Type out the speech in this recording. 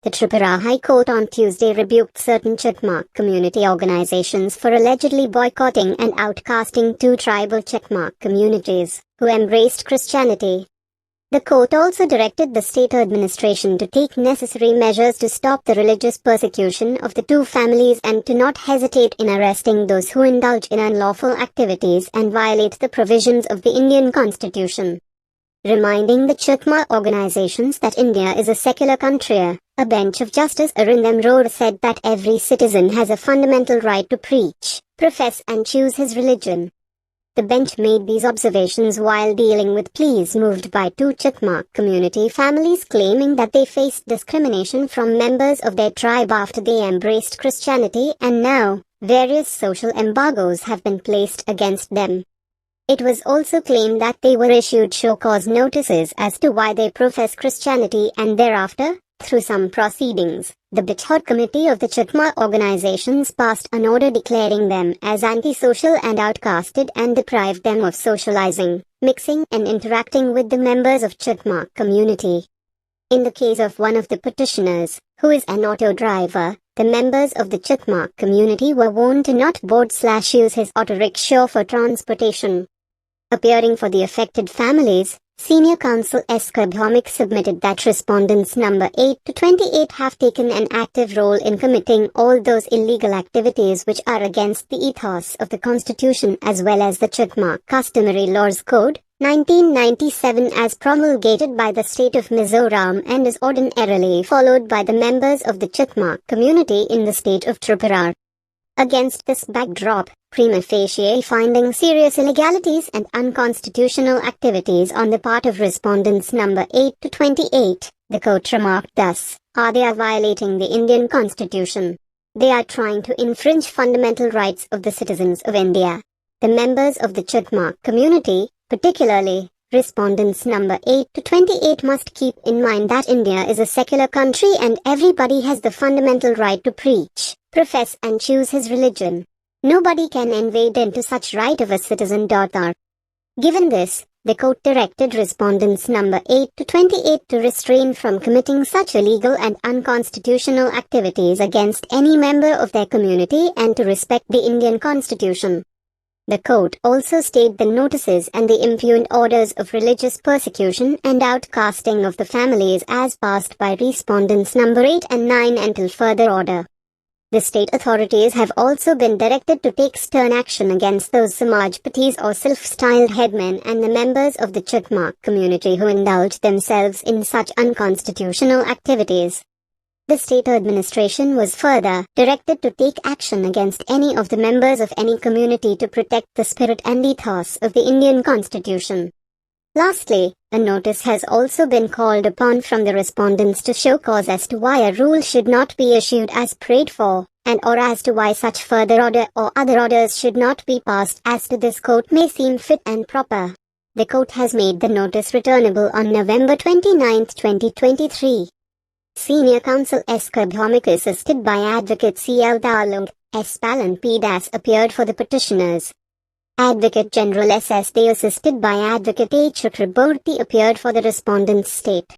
The Tripura High Court on Tuesday rebuked certain Chakma community organizations for allegedly boycotting and outcasting two tribal Chakma communities who embraced Christianity. The court also directed the state administration to take necessary measures to stop the religious persecution of the two families and to not hesitate in arresting those who indulge in unlawful activities and violate the provisions of the Indian Constitution. Reminding the Chakma organizations that India is a secular country, a bench of Justice Arindam Lodh said that every citizen has a fundamental right to preach, profess and choose his religion. The bench made these observations while dealing with pleas moved by two Chakma community families claiming that they faced discrimination from members of their tribe after they embraced Christianity and now, various social embargoes have been placed against them. It was also claimed that they were issued show-cause notices as to why they profess Christianity and thereafter, through some proceedings, the Boycott Committee of the Chakma Organizations passed an order declaring them as antisocial and outcasted and deprived them of socializing, mixing and interacting with the members of Chakma community. In the case of one of the petitioners, who is an auto driver, the members of the Chakma community were warned to not board/use his auto rickshaw for transportation. Appearing for the affected families, Senior Counsel S. Kristian submitted that respondents number 8 to 28 have taken an active role in committing all those illegal activities which are against the ethos of the Constitution as well as the Chakma Customary Laws Code, 1997 as promulgated by the state of Mizoram and is ordinarily followed by the members of the Chakma community in the state of Tripura. Against this backdrop, prima facie finding serious illegalities and unconstitutional activities on the part of respondents number 8 to 28, the court remarked thus, they are violating the Indian Constitution. They are trying to infringe fundamental rights of the citizens of India. The members of the Chakma community, particularly, respondents number 8 to 28 must keep in mind that India is a secular country and everybody has the fundamental right to preach, profess and choose his religion. Nobody can invade into such right of a citizen. Given this, the court directed respondents number 8 to 28 to refrain from committing such illegal and unconstitutional activities against any member of their community and to respect the Indian Constitution. The court also stayed the notices and the impugned orders of religious persecution and outcasting of the families as passed by respondents number 8 and 9 until further order. The state authorities have also been directed to take stern action against those Samajpatis or self-styled headmen and the members of the Chakma community who indulge themselves in such unconstitutional activities. The state administration was further directed to take action against any of the members of any community to protect the spirit and ethos of the Indian Constitution. Lastly, a notice has also been called upon from the respondents to show cause as to why a rule should not be issued as prayed for, and or as to why such further order or other orders should not be passed as to this court may seem fit and proper. The court has made the notice returnable on November 29, 2023. Senior Counsel S. Kristian assisted by Advocate C.L. Dalung, S. Palan P. Das appeared for the petitioners. Advocate General S.S. They assisted by Advocate H. Chakraborty appeared for the respondent's state.